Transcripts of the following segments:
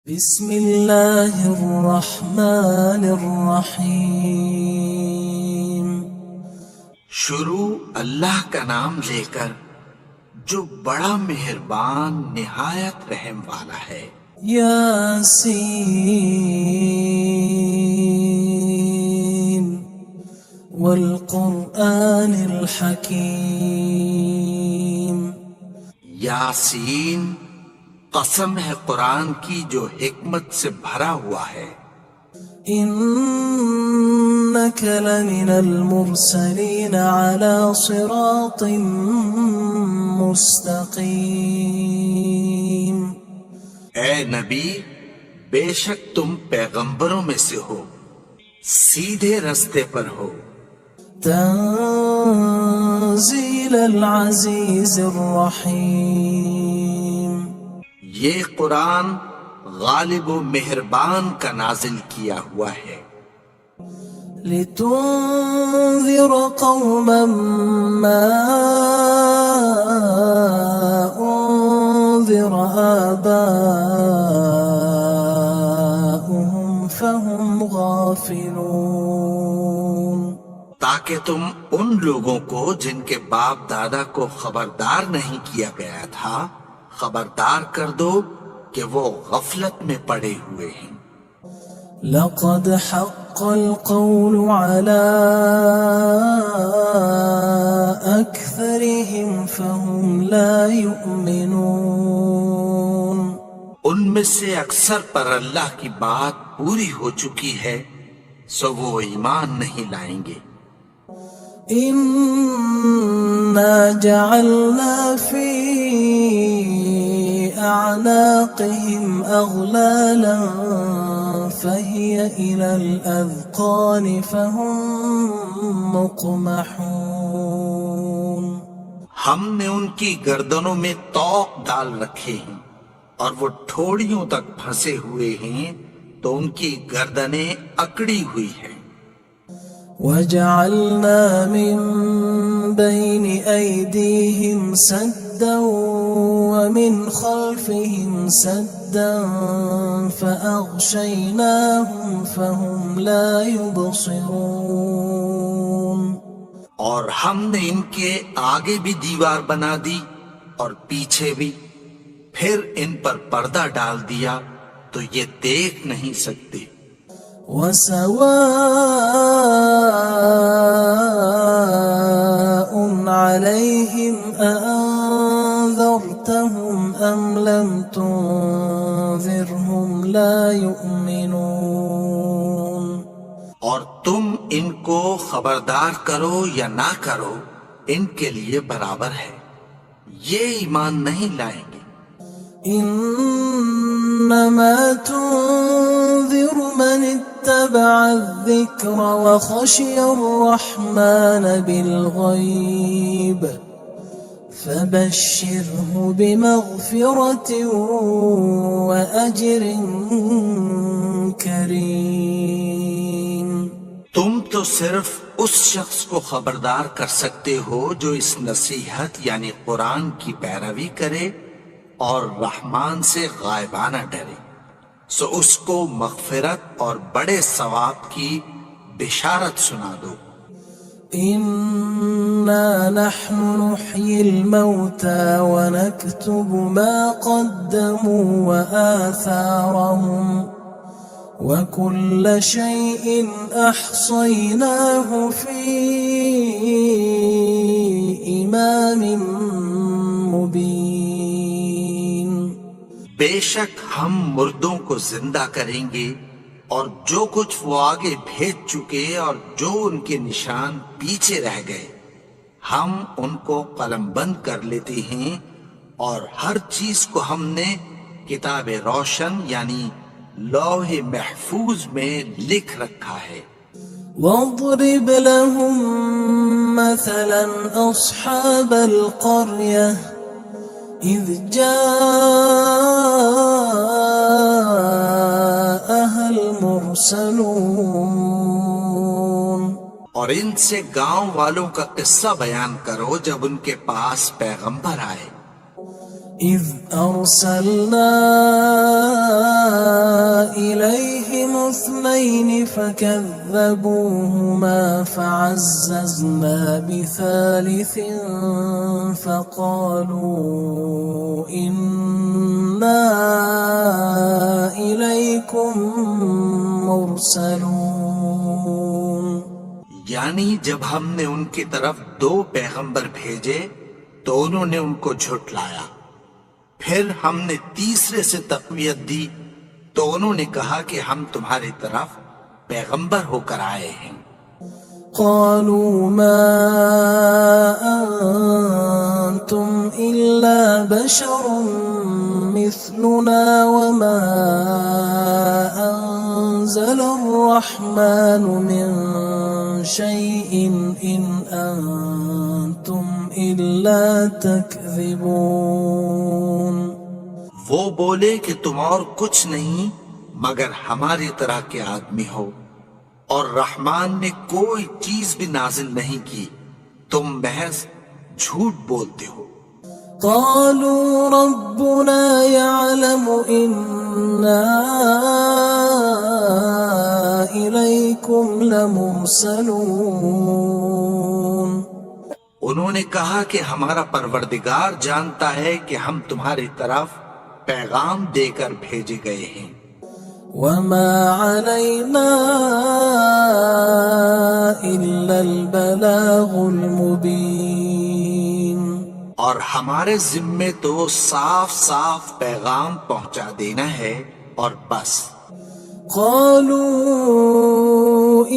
بسم اللہ الرحمن الرحیم۔ شروع اللہ کا نام لے کر جو بڑا مہربان نہایت رحم والا ہے۔ یاسین والقرآن الحکیم۔ یاسین، قسم ہے قرآن کی جو حکمت سے بھرا ہوا ہے۔ انک لمن المرسلین علی صراط مستقیم۔ اے نبی، بے شک تم پیغمبروں میں سے ہو، سیدھے رستے پر ہو۔ تنزیل العزیز الرحیم۔ یہ قرآن غالب و مہربان کا نازل کیا ہوا ہے۔ لتنذر قوما ما انذر آباؤهم فهم غافلون۔ تاکہ تم ان لوگوں کو جن کے باپ دادا کو خبردار نہیں کیا گیا تھا خبردار کر دو کہ وہ غفلت میں پڑے ہوئے ہیں۔ لقد حق القول على أكثرهم فهم لا يؤمنون۔ ان میں سے اکثر پر اللہ کی بات پوری ہو چکی ہے، سو وہ ایمان نہیں لائیں گے۔ إنا جعلنا في أعناقهم أغلالا فهي إلى الأذقان فهم مقمحون۔ ہم نے ان کی گردنوں میں طوق ڈال رکھے ہیں اور وہ ٹھوڑیوں تک پھنسے ہوئے ہیں، تو ان کی گردنیں اکڑی ہوئی ہیں۔ وجعلنا من بين أيديهم سدا ومن خلفهم سدا فأغشيناهم فهم لا يبصرون۔ اور ہم نے ان کے آگے بھی دیوار بنا دی اور پیچھے بھی، پھر ان پر پردہ ڈال دیا تو یہ دیکھ نہیں سکتے۔ وسواء عليهم أأنذرتهم أم لم تنذرهم لا يؤمنون۔ اور تم ان کو خبردار کرو یا نہ کرو، ان کے لیے برابر ہے، یہ ایمان نہیں لائیں گے۔ انما تنذر من اتبع الذکر وخشی الرحمن بالغیب فبشره بمغفرة وأجر کریم۔ تم تو صرف اس شخص کو خبردار کر سکتے ہو جو اس نصیحت یعنی قرآن کی پیروی کرے اور رحمان سے غائبانہ ڈرے، سو اس کو مغفرت اور بڑے ثواب کی بشارت سنا دو۔ انا نحن نحيي الموتى ونكتب ما قدموا وآثارهم وكل شيء أحصيناه في إمام مبين۔ بے شک ہم مردوں کو زندہ کریں گے اور جو کچھ وہ آگے بھیج چکے اور جو ان کے نشان پیچھے رہ گئے ہم ان کو قلم بند کر لیتے ہیں، اور ہر چیز کو ہم نے کتاب روشن یعنی لوح محفوظ میں لکھ رکھا ہے۔ واضرب لهم مثلا أصحاب القرية إذ جاءها المرسلون۔ اور ان سے گاؤں والوں کا قصہ بیان کرو جب ان کے پاس پیغمبر آئے۔ إذ أرسلنا اثنين فكذبوهما فعززنا بثالث فقالوا إنا إليكم مرسلون. یعنی جب ہم نے ان کی طرف 2 پیغمبر بھیجے تو انہوں نے ان کو جھٹلایا، پھر ہم نے تیسرے سے تقویت دی تو انہوں نے کہا کہ ہم تمہاری طرف پیغمبر ہو کر آئے ہیں. قالوا ما أنتم إلا بشر مثلنا وما أنزل الرحمن من شيء إن أنتم إلا تكذبون. وہ بولے کہ تم اور کچھ نہیں مگر ہماری طرح کے آدمی ہو، اور رحمان نے کوئی چیز بھی نازل نہیں کی، تم محض جھوٹ بولتے ہو. قالوا ربنا يعلم إنا إليكم لمرسلون. انہوں نے کہا کہ ہمارا پروردگار جانتا ہے کہ ہم تمہاری طرف پیغام دے کر بھیجے گئے ہیں. وما علينا إلا البلاغ المبين. اور ہمارے ذمے تو صاف صاف پیغام پہنچا دینا ہے اور بس. قالوا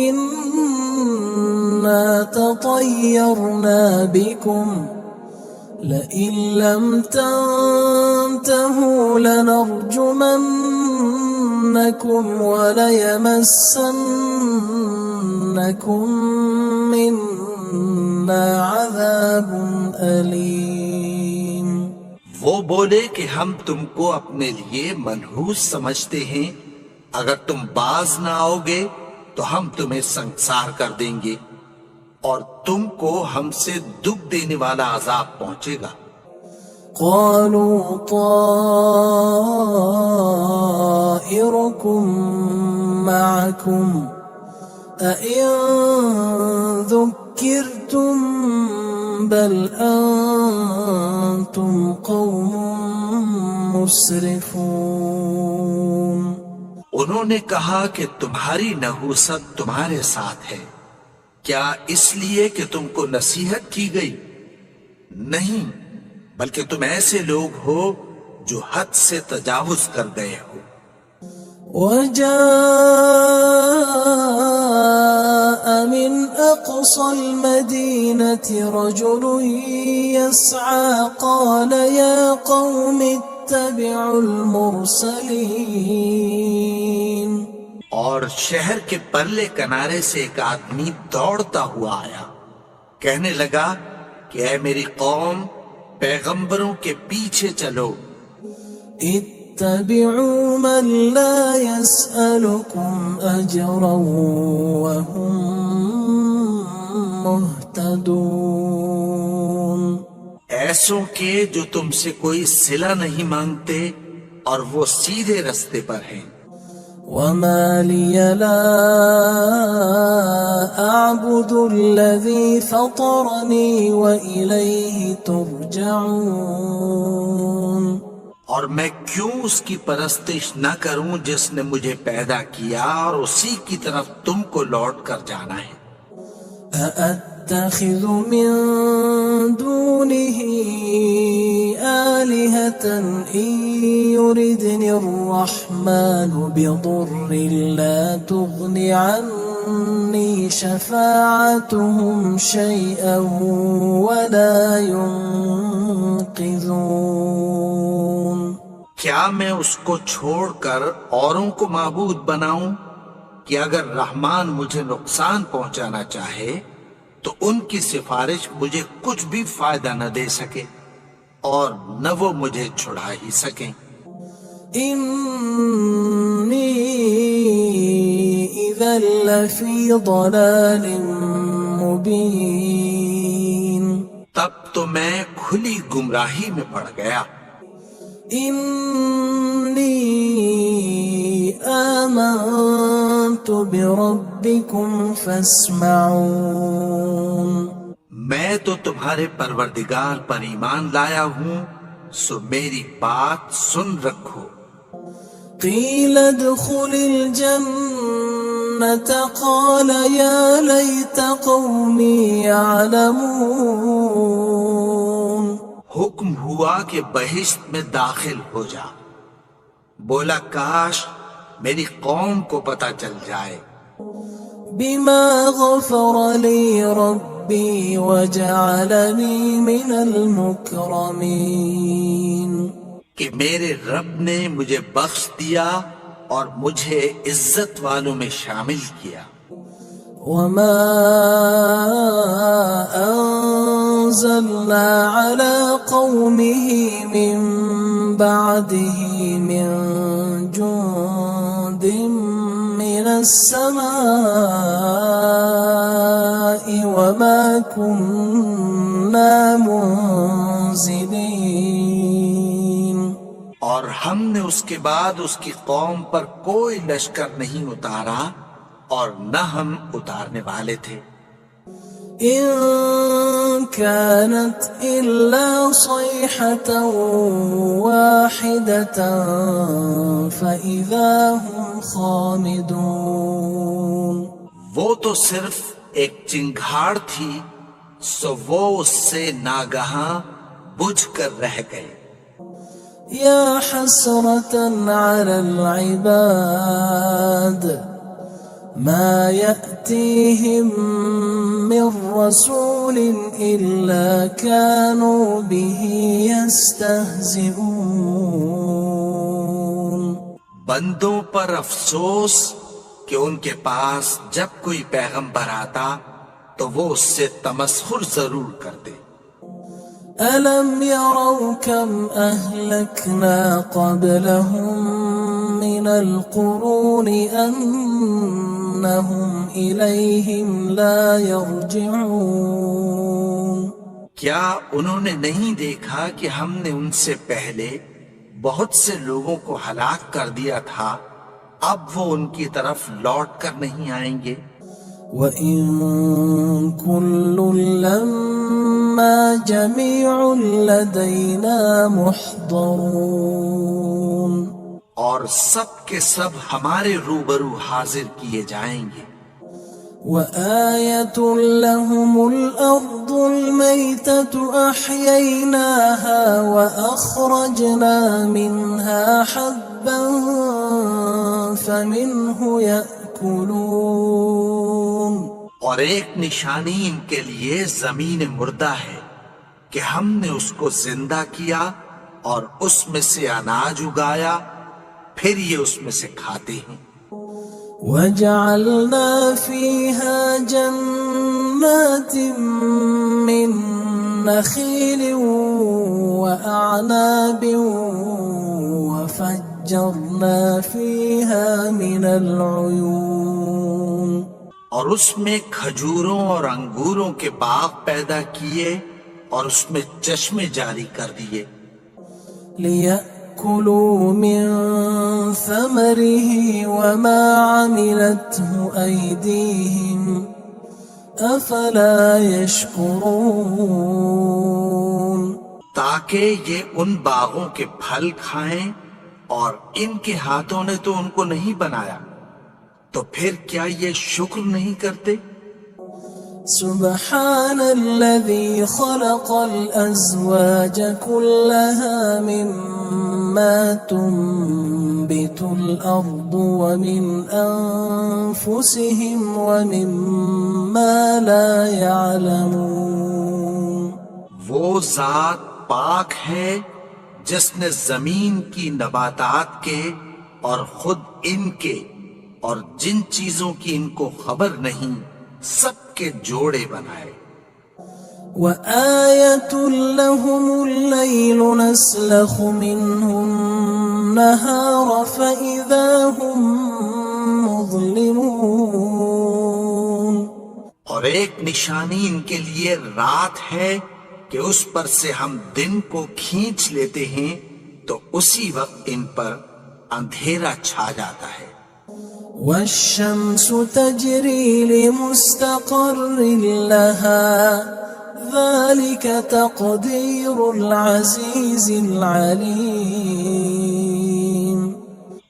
إنا تطيرنا بكم لئن لم تنتهوا لنرجمنكم وليمسنكم منا عذاب أليم. وہ بولے کہ ہم تم کو اپنے لیے منحوس سمجھتے ہیں، اگر تم باز نہ آؤ گے تو ہم تمہیں سنسار کر دیں گے اور تم کو ہم سے دکھ دینے والا عذاب پہنچے گا. قالوا طائركم معكم أئن ذكرتم بل أنتم قوم مسرفون. انہوں نے کہا کہ تمہاری نحوست تمہارے ساتھ ہے، کیا اس لیے کہ تم کو نصیحت کی گئی؟ نہیں، بلکہ تم ایسے لوگ ہو جو حد سے تجاوز کر گئے ہو. وجاء من أقصى المدينة رجل يسعى قال يا قوم اتبعوا المرسلين. اور شہر کے پرلے کنارے سے ایک آدمی دوڑتا ہوا آیا، کہنے لگا کہ اے میری قوم، پیغمبروں کے پیچھے چلو. اتبعوا من لا يسألكم أجرا وهم مهتدون. ایسوں کے جو تم سے کوئی صلہ نہیں مانگتے اور وہ سیدھے رستے پر ہیں. وما لي لا أعبد الذي فطرني وإليه ترجعون. اور میں کیوں اس کی پرستش نہ کروں جس نے مجھے پیدا کیا اور اسی کی طرف تم کو لوٹ کر جانا ہے. أأتخذ من دونه آلهة إن يردني الرحمن بضر لا تغن عني شفاعتهم شيئا ولا ينقذون. کیا میں اس کو چھوڑ کر اوروں کو معبود بناؤں کہ اگر رحمان مجھے نقصان پہنچانا چاہے تو ان کی سفارش مجھے کچھ بھی فائدہ نہ دے سکے اور نہ وہ مجھے چھڑا ہی سکیں. إني إذا لفي ضلال مبين. تب تو میں کھلی گمراہی میں پڑ گیا. إني آمنت بربكم فاسمعون میں تو تمہارے پروردگار پر ایمان لایا ہوں، سو میری بات سن رکھو۔ قيل ادخل الجنة قال يا ليت قومي يعلمون حکم ہوا کہ بہشت میں داخل ہو جا، بولا کاش میری قوم کو پتہ چل جائے۔ بما غفر لي ربي وجعلني من المكرمين کہ میرے رب نے مجھے بخش دیا اور مجھے عزت والوں میں شامل کیا۔ وما أنزلنا على قومه من بعده من جند من السماء وما كنا منزلين اور ہم نے اس کے بعد اس کی قوم پر کوئی لشکر نہیں اتارا اور نہ ہم اتارنے والے تھے۔ إن كانت إلا صيحة واحدة فإذا هم خامدون وہ تو صرف ایک چنگھاڑ تھی، سو وہ اس سے ناگہاں بجھ کر رہ گئے۔ يا حسرة على العباد ما يأتيهم من رسول إلا كانوا به يستهزئون بندوں پر افسوس کہ ان کے پاس جب کوئی پیغمبر آتا تو وہ اس سے تمسخر ضرور کرتے۔ ألم يروا كم أهلكنا قبلهم من القرون أنهم إليهم لا يرجعون کیا انہوں نے نہیں دیکھا کہ ہم نے ان سے پہلے بہت سے لوگوں کو ہلاک کر دیا تھا، اب وہ ان کی طرف لوٹ کر نہیں آئیں گے۔ وَإِن كُلٌّ لَمَّا جَمِيعٌ لَدَيْنَا مُحْضَرُونَ اور سب کے سب ہمارے روبرو حاضر کیے جائیں گے۔ وَآيَةٌ لَهُمُ الْأَرْضُ الْمَيْتَةُ أَحْيَيْنَاهَا وَأَخْرَجْنَا مِنْهَا حَبًّا فَمِنْهُ يَأْكُلُونَ اور ایک نشانی ان کے لیے زمین مردہ ہے کہ ہم نے اس کو زندہ کیا اور اس میں سے اناج اگایا، پھر یہ اس میں سے کھاتے ہیں۔ وَجَعَلْنَا فِيهَا جَنَّاتٍ مِّن نَخِيلٍ وَأَعْنَابٍ وَفَجَّرْنَا فِيهَا مِنَ الْعُيُونِ اور اس میں کھجوروں اور انگوروں کے باغ پیدا کیے اور اس میں چشمے جاری کر دیے۔ لِيَأْكُلُوا مِن ثَمَرِهِ وَمَا عَمِلَتْهُ أَيْدِيهِمْ أَفَلَا يَشْكُرُونَ تاکہ یہ ان باغوں کے پھل کھائیں اور ان کے ہاتھوں نے تو ان کو نہیں بنایا، تو پھر کیا یہ شکر نہیں کرتے؟ سبحان الذي خلق الأزواج كلها مما تنبت الأرض ومن أنفسهم ومما لا يعلمون وہ ذات پاک ہے جس نے زمین کی نباتات کے اور خود ان کے اور جن چیزوں کی ان کو خبر نہیں سب کے جوڑے بنائے۔ وَآيَةٌ لَهُمُ اللَّيْلُ نَسْلَخُ مِنْهُ النَّهَارَ فَإِذَا هُمْ مُظْلِمُونَ اور ایک نشانی ان کے لیے رات ہے کہ اس پر سے ہم دن کو کھینچ لیتے ہیں تو اسی وقت ان پر اندھیرا چھا جاتا ہے۔ والشمس تجري لمستقر لها ذلك تقدير العزيز العليم.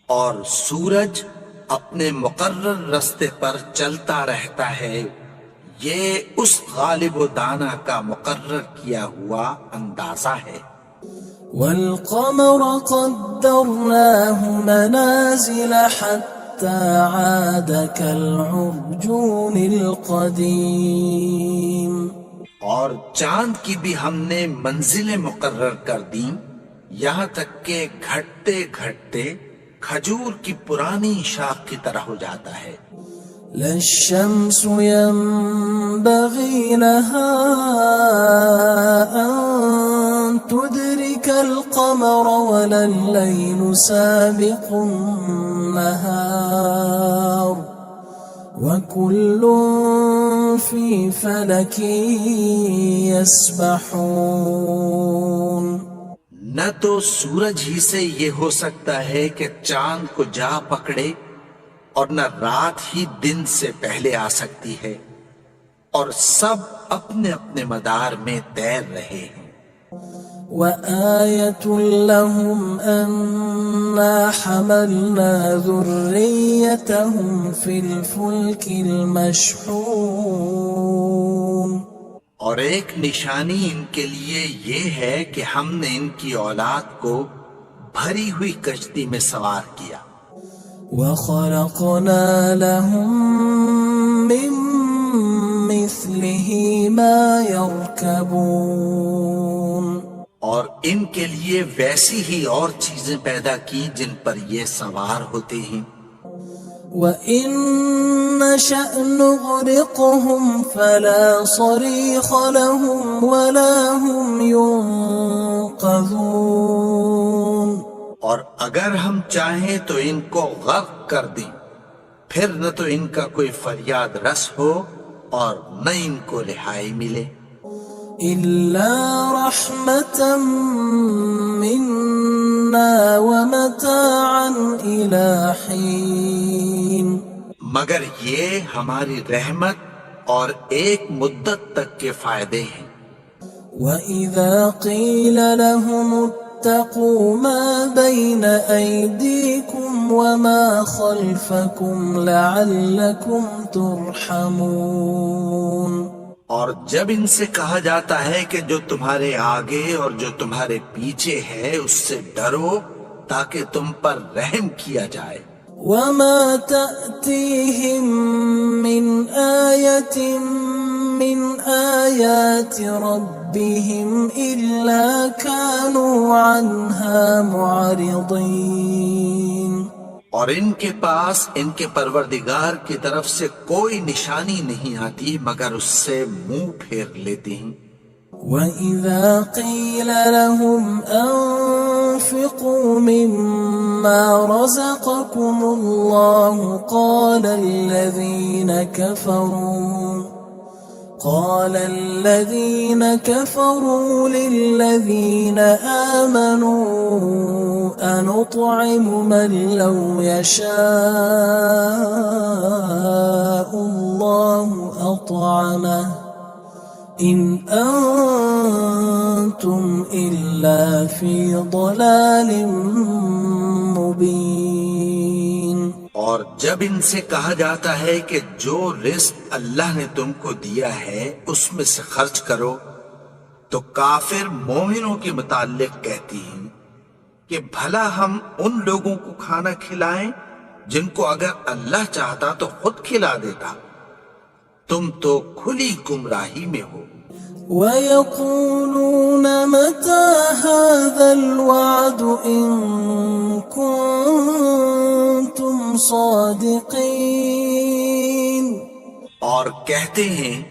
اور سورج اپنے مقرر راستے پر چلتا رہتا ہے، یہ اس غالب و دانا کا مقرر کیا ہوا اندازہ ہے. والقمر قدرناه منازل حتى عاد كالعرجون القديم. اور چاند کی بھی ہم نے منزلیں مقرر کر دیں، یہاں تک کہ گھٹتے گھٹتے کھجور کی پرانی شاخ کی طرح ہو جاتا ہے. لا الشمس ينبغي لها أن تدرك القمر ولا الليل سابق النهار وكل في فلك يسبحون. نہ تو سورج ہی سے یہ ہو سکتا ہے کہ چاند کو جا پکڑے، اور نہ رات ہی دن سے پہلے آ سکتی ہے، اور سب اپنے اپنے مدار میں تیر رہے ہیں. وآية لهم أنا حملنا ذريتهم في الفلك المشحون. اور ایک نشانی ان کے لیے یہ ہے کہ ہم نے ان کی اولاد کو بھری ہوئی کشتی میں سوار کیا. وخلقنا لهم من مثله ما يركبون. اور ان کے لیے ویسی ہی اور چیزیں پیدا کی جن پر یہ سوار ہوتے ہیں. وَإِن نَّشَأْ نُغْرِقْهُمْ فَلَا صَرِيخَ لَهُمْ وَلَا هُمْ يُنقَذُونَ. اور اگر ہم چاہیں تو ان کو غرق کر دیں، پھر نہ تو ان کا کوئی فریاد رس ہو اور نہ ان کو رہائی ملے. إِلَّا رَحْمَةً مِّنَّا وَمَتَاعًا إِلَى حِينٍ. مگر یہ ہماری رحمت اور ایک مدت تک کے فائدے ہیں. وَإِذَا قِيلَ لَهُمُ اتَّقُوا مَا بَيْنَ أَيْدِيكُمْ وَمَا خَلْفَكُمْ لَعَلَّكُمْ تُرْحَمُونَ. اور جب ان سے کہا جاتا ہے کہ جو تمہارے آگے اور جو تمہارے پیچھے ہے اس سے ڈرو تاکہ تم پر رحم کیا جائے. وَمَا تَأْتِيهِم مِّنْ آيَةٍ مِّنْ آيَاتِ رَبِّهِمْ إِلَّا كَانُوا عَنْهَا مُعْرِضِينَ. اور ان کے پاس ان کے پروردگار کی طرف سے کوئی نشانی نہیں آتی مگر اس سے منہ پھیر لیتے ہیں. وَإِذَا قِيلَ لَهُمْ أَنفِقُوا مِمَّا رَزَقَكُمُ اللَّهُ قَالَ الَّذِينَ كَفَرُوا لِلَّذِينَ آمَنُوا أَنُطْعِمُ مَن لَّوْ يَشَاءُ اللَّهُ أَطْعَمَهُ إِنْ أَنْتُمْ إِلَّا فِي ضَلَالٍ مُبِينٍ. اور جب ان سے کہا جاتا ہے کہ جو رزق اللہ نے تم کو دیا ہے اس میں سے خرچ کرو، تو کافر مومنوں کے متعلق کہتی ہیں کہ بھلا ہم ان لوگوں کو کھانا کھلائیں جن کو اگر اللہ چاہتا تو خود کھلا دیتا. تم تو کھلی گمراہی میں ہو. وَيَقُولُونَ مَتَى هَذَا الْوَعْدُ إِن كُنتُمْ صَادِقِينَ. اور کہتے ہیں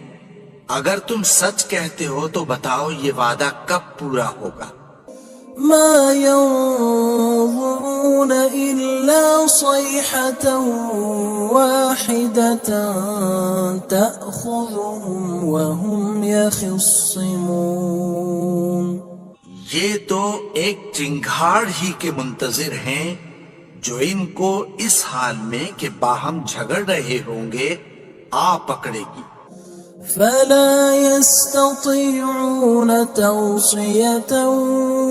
اگر تم سچ کہتے ہو تو بتاؤ یہ وعدہ کب پورا ہوگا. مَا يَنظُرُونَ إِلَّا صَيْحَةً وَاحِدَةً تَأْخُذُهُمْ وَهُمْ يَخِصِّمُونَ. یہ تو ایک چنگھاڑ ہی کے منتظر ہیں جو ان کو اس حال میں کہ باہم جھگڑ رہے ہوں گے آ پکڑے گی۔ فلا يستطيعون توصية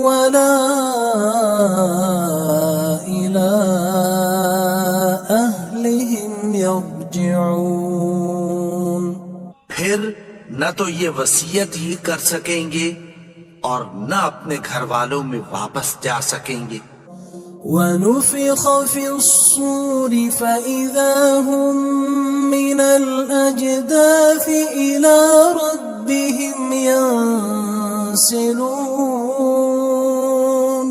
ولا إلى أهلهم يرجعون، پھر نہ تو یہ وصیت ہی کر سکیں گے اور نہ اپنے گھر والوں میں واپس جا سکیں گے۔ ونفخ في الصور فإذا هم من الأجداث إلى ربهم ينسلون،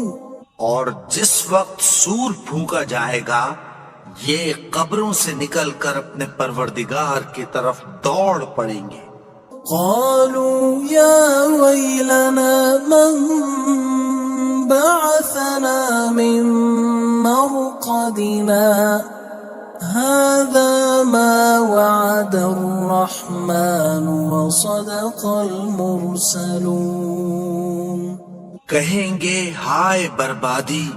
اور جس وقت سور پھونکا جائے گا یہ قبروں سے نکل کر اپنے پروردگار کی طرف دوڑ پڑیں گے۔ قالوا يا ويلنا من بعثنا من مرقدنا هذا ما وعد الرحمن وصدق المرسلون، کہیں گے ہائے بربادی،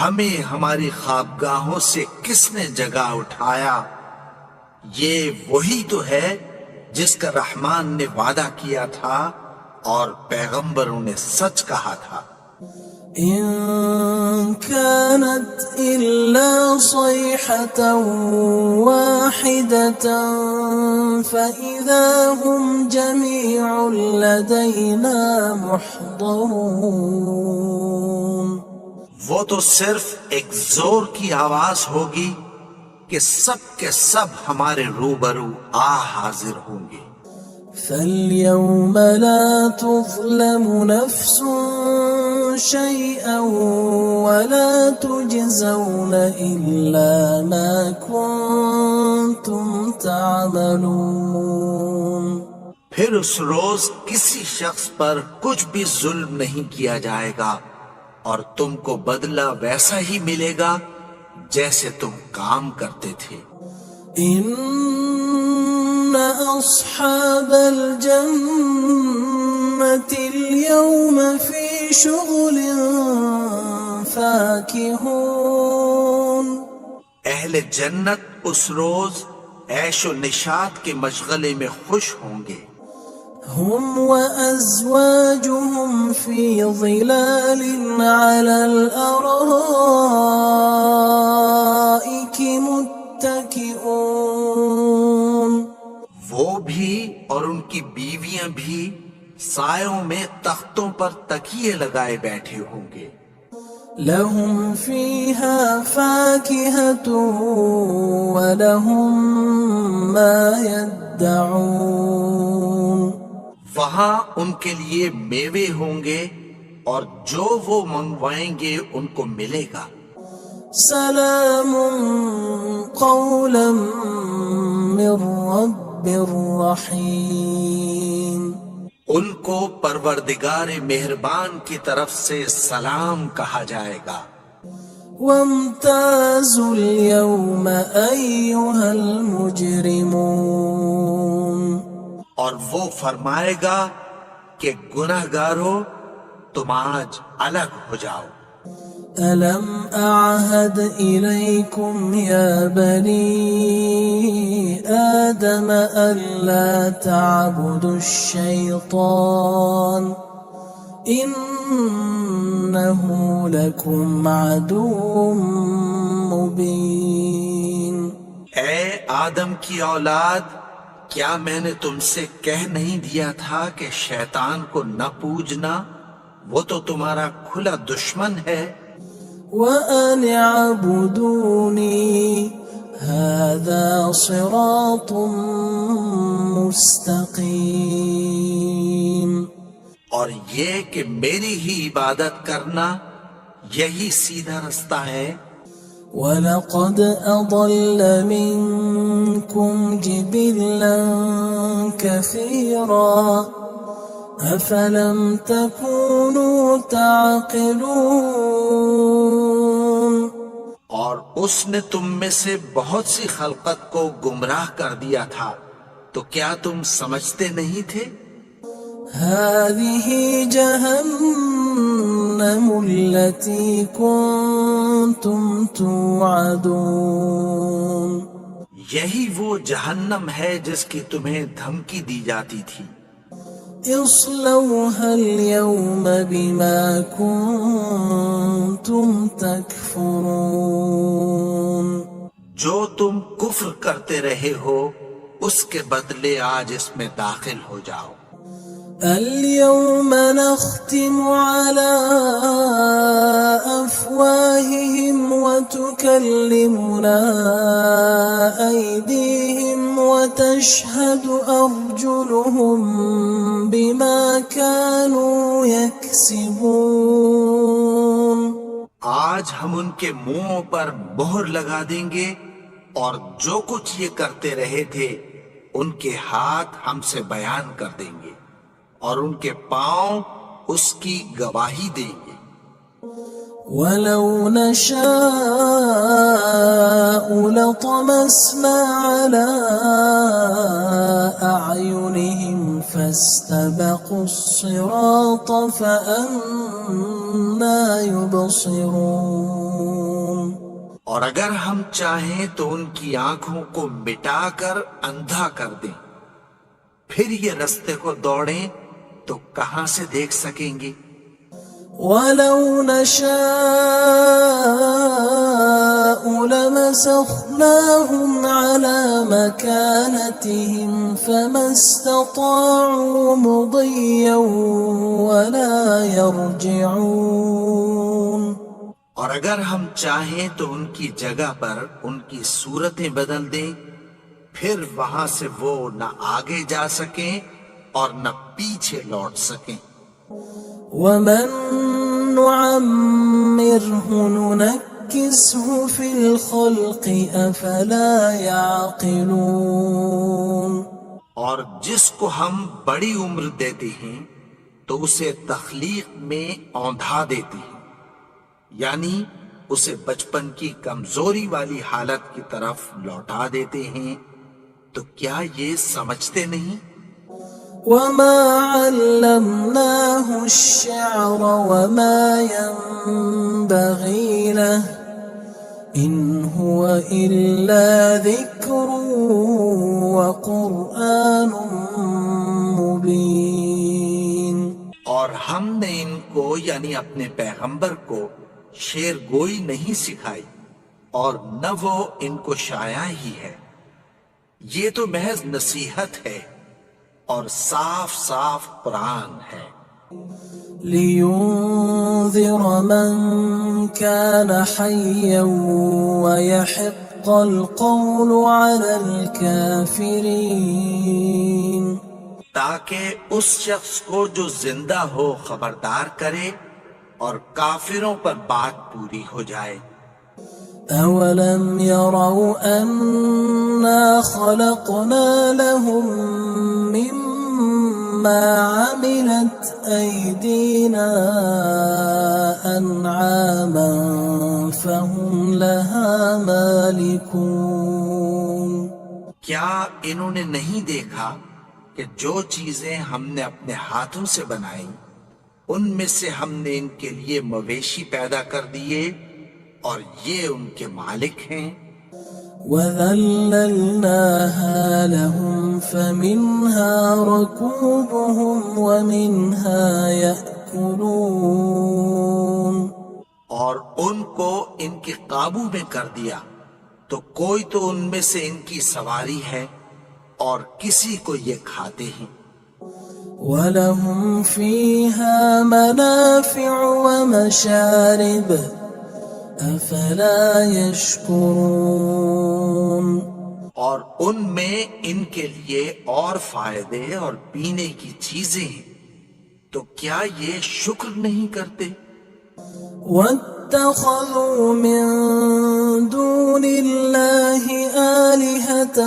ہمیں ہماری خوابگاہوں سے کس نے جگا اٹھایا؟ یہ وہی تو ہے جس کا رحمان نے وعدہ کیا تھا اور پیغمبروں نے سچ کہا تھا۔ إن كانت إلا صيحة واحدة فإذا هم جميع لدينا محضرون، وہ تو صرف ایک زور کی آواز ہوگی کہ سب کے سب ہمارے روبرو آ حاضر ہوں گے۔ فاليوم لا تظلم نفس شيئا ولا تجزون إلا ما كنتم تعملون، پھر اس روز کسی شخص پر کچھ بھی ظلم نہیں کیا جائے گا اور تم کو بدلہ ویسا ہی ملے گا جیسے تم کام کرتے تھے۔ إن أصحاب الجنة اليوم في شغل فاكهون، اہل جنت اس روز عیش و نشاط کے مشغلے میں خوش ہوں گے۔ هم وأزواجهم في ظلال على الأرائك متكئون، وہ بھی اور ان کی بیویاں بھی سایوں میں تختوں پر تکیے لگائے بیٹھے ہوں گے۔ لهم فيها فاكهة ولهم ما يدعون، وہاں ان کے لیے میوے ہوں گے اور جو وہ منگوائیں گے ان کو ملے گا۔ سلام قولا من رب رحیم، ان کو پروردگار مہربان کی طرف سے سلام کہا جائے گا۔ وامتازوا اليوم أيها المجرمون، اور وہ فرمائے گا کہ گناہگارو تم آج الگ ہو جاؤ۔ ألم أعهد إليكم يا بني آدم ألا تعبدوا الشيطان إنه لكم عدو مبين، اے آدم کی اولاد، کیا میں نے تم سے کہہ نہیں دیا تھا کہ شیطان کو نہ پوجنا؟ وہ تو تمہارا کھلا دشمن ہے۔ وأن اعبدوني هذا صراط مستقيم، اور یہ کہ میری ہی عبادت کرنا یہی سیدھا رستہ ہے۔ وَلَقَدْ أَضَلَّ مِنكُمْ جِبِلًّا كَثِيرًا أَفَلَمْ تَكُونُوا تَعْقِلُونَ، اور اس نے تم میں سے بہت سی خلقت کو گمراہ کر دیا تھا، تو کیا تم سمجھتے نہیں تھے؟ هَذِهِ جَهَنَّمُ الَّتِي كُنتُمْ كنتم توعدون. یہی وہ جہنم ہے جس کی تمہیں دھمکی دی جاتی تھی. اصلوها اليوم بما كنتم تكفرون. جو تم کفر کرتے رہے ہو اس کے بدلے آج اس میں داخل ہو جاؤ. اليوم نختم على أفواههم وتكلمنا أيديهم وتشهد أرجلهم بما كانوا يكسبون. آج ہم ان کے منہوں پر مہر لگا دیں گے اور جو کچھ یہ کرتے رہے تھے ان کے ہاتھ ہم سے بیان کر دیں گے اور ان کے پاؤں اس کی گواہی دیں گے. وَلَوْ نَشَاءُ لَطَمَسْنَا عَلَىٰ أَعْيُنِهِمْ فَاسْتَبَقُوا الصِّرَاطَ فَأَنَّىٰ يُبْصِرُونَ. اور اگر ہم چاہیں تو ان کی آنکھوں کو مٹا کر اندھا کر دیں، پھر یہ رستے کو دوڑیں تو کہاں سے دیکھ سکیں گے؟ وَلَوْ نَشَاءُ لَمَسَخْنَاهُمْ عَلَىٰ مَكَانَتِهِمْ فَمَا اسْتَطَاعُوا مُضِيًّا وَلَا يَرْجِعُونَ. اور اگر ہم چاہیں تو ان کی جگہ پر ان کی صورتیں بدل دیں، پھر وہاں سے وہ نہ آگے جا سکیں اور نہ پیچھے لوٹ سکیں. وَمَن نُعَمِّرْهُ نُنَكِّسْهُ فِي الْخَلْقِ أَفَلَا يَعْقِلُونَ. اور جس کو ہم بڑی عمر دیتے ہیں تو اسے تخلیق میں اوندھا دیتے ہیں، یعنی اسے بچپن کی کمزوری والی حالت کی طرف لوٹا دیتے ہیں. تو کیا یہ سمجھتے نہیں؟ وَمَا عَلَّمْنَاهُ الشِّعْرَ وَمَا يَنبَغِي لَهُ إِنْ هُوَ إِلَّا ذِكْرٌ وَقُرْآنٌ مُبِينٌ. اور ہم نے ان کو یعنی اپنے پیغمبر کو شعر گوئی نہیں سکھائی اور نہ وہ ان کو شایا ہی ہے. یہ تو محض نصیحت ہے اور صاف صاف قرآن ہے. لِيُنذِرَ مَن كَانَ حَيًّا وَيَحِقَّ الْقَوْلُ عَلَى الْكَافِرِينَ. تاکہ اس شخص کو جو زندہ ہو خبردار کرے اور کافروں پر بات پوری ہو جائے. أَوَلَمْ يَرَوْا أَنَّا خَلَقْنَا لَهُم مِّمَّا عَمِلَتْ أَيْدِينَا أَنْعَامًا فَهُمْ لَهَا مَالِكُونَ. کیا انہوں نے نہیں دیکھا کہ جو چیزیں ہم نے اپنے ہاتھوں سے بنائی ان میں سے ہم نے ان کے لیے مویشی پیدا کر دیے اور یہ ان کے مالک ہیں. وَذَلَّلْنَاهَا لَهُمْ فَمِنْهَا رَكُوبُهُمْ وَمِنْهَا يَأْكُلُونَ. اور ان کو ان کے قابو میں کر دیا تو کوئی تو ان میں سے ان کی سواری ہے اور کسی کو یہ کھاتے ہیں. وَلَهُمْ فِيهَا مَنَافِعُ وَمَشَارِبُ أَفَلَا يَشْكُرُونَ. اور ان میں ان کے لیے اور فائدے اور پینے کی چیزیں ہیں، تو کیا یہ شکر نہیں کرتے؟ وَاتَّخَذُوا مِن دُونِ اللَّهِ آلِهَةً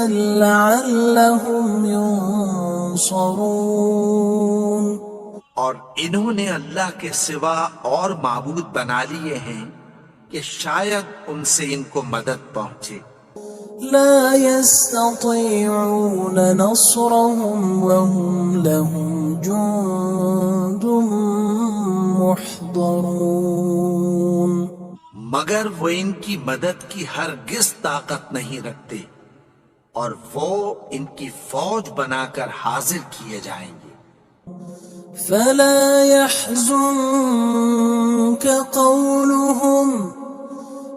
لَعَلَّهُمْ يُنصَرُونَ. اور انہوں نے اللہ کے سوا اور معبود بنا لیے ہیں کہ شاید ان سے ان کو مدد پہنچے. لا يستطيعون نصرهم وهم لهم جند محضرون. مگر وہ ان کی مدد کی ہرگز طاقت نہیں رکھتے، اور وہ ان کی فوج بنا کر حاضر کیے جائیں گے۔ فلا يحزنك قولهم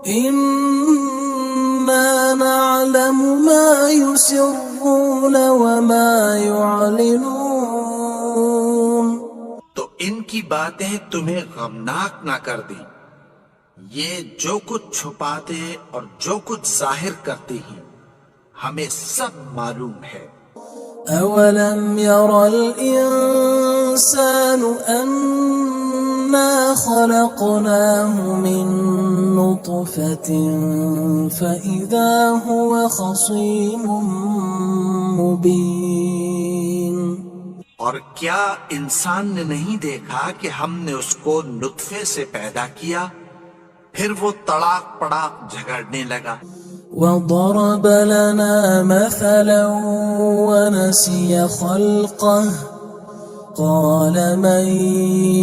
إنا نعلم ما يسرون وما يعلنون۔ تو ان کی باتیں تمہیں غمناک نہ کر دیں، یہ جو کچھ چھپاتے اور جو کچھ ظاہر کرتے ہیں ہمیں سب معلوم ہے۔ أولم ير الإنسان أنا خلقناه من نطفة فإذا هو خصيم مبين۔ اور کیا انسان نے نہیں دیکھا کہ ہم نے اس کو نطفے سے پیدا کیا، پھر وہ تڑاک پڑاک جھگڑنے لگا۔ وضرب لنا مثلا ونسي خلقه قال من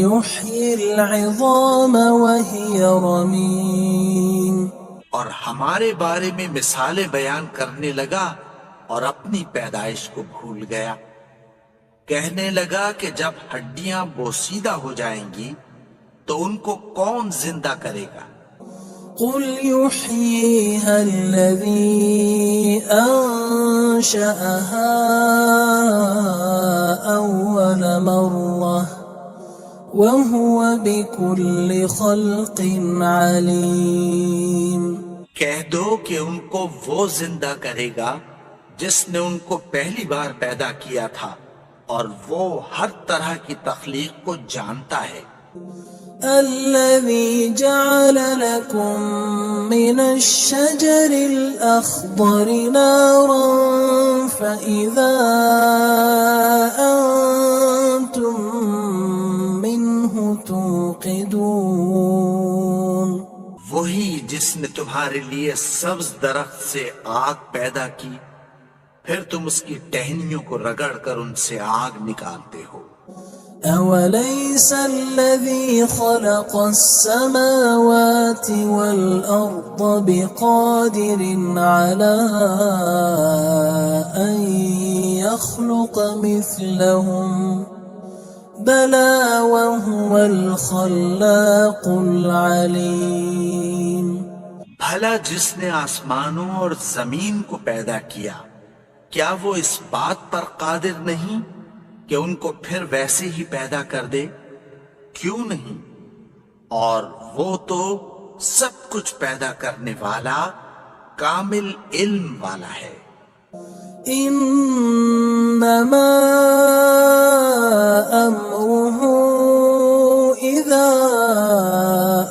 يحيي العظام وهي رميم۔ اور ہمارے بارے میں مثالیں بیان کرنے لگا اور اپنی پیدائش کو بھول گیا۔ کہنے لگا کہ جب ہڈیاں بوسیدہ ہو جائیں گی تو ان کو کون زندہ کرے گا؟ قل يحييها الذي أنشأها أول مرة وهو بكل خلق عليم۔ کہہ دو کہ ان کو وہ زندہ کرے گا جس نے ان کو پہلی بار پیدا کیا تھا، اور وہ ہر طرح کی تخلیق کو جانتا ہے۔ الذي جعل لكم من الشجر الأخضر نارا فإذا أنتم منه توقدون۔ وہی جس نے تمہارے لیے سبز درخت سے آگ پیدا کی، پھر تم اس کی ٹہنیوں کو رگڑ کر ان سے آگ نکالتے ہو۔ أوليس الذي خلق السماوات والأرض بقادر على أن يخلق مثلهم بلى وهو الخلاق العليم۔ بھلا جس نے آسمانوں اور زمین کو پیدا کیا، کیا وہ اس بات پر قادر نہیں کہ ان کو پھر ویسے ہی پیدا کر دے؟ کیوں نہیں؟ اور وہ تو سب کچھ پیدا کرنے والا، کامل علم والا ہے۔ انما امره اذا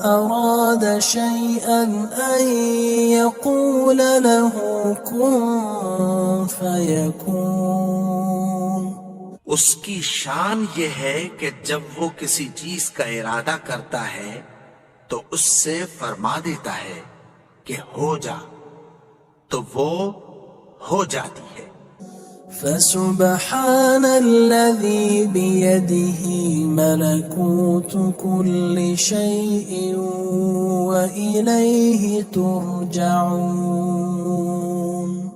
اراد شيئا ان يقول له كن فيكون۔ اس کی شان یہ ہے کہ جب وہ کسی چیز کا ارادہ کرتا ہے تو اس سے فرما دیتا ہے کہ ہو جا، تو وہ ہو جاتی ہے۔ فسبحان الذي بيده ملكوت كل شيء وإليه ترجعون۔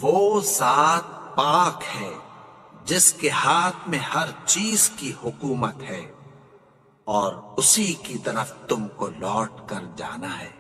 وہ ذات پاک ہے جس کے ہاتھ میں ہر چیز کی حکومت ہے، اور اسی کی طرف تم کو لوٹ کر جانا ہے۔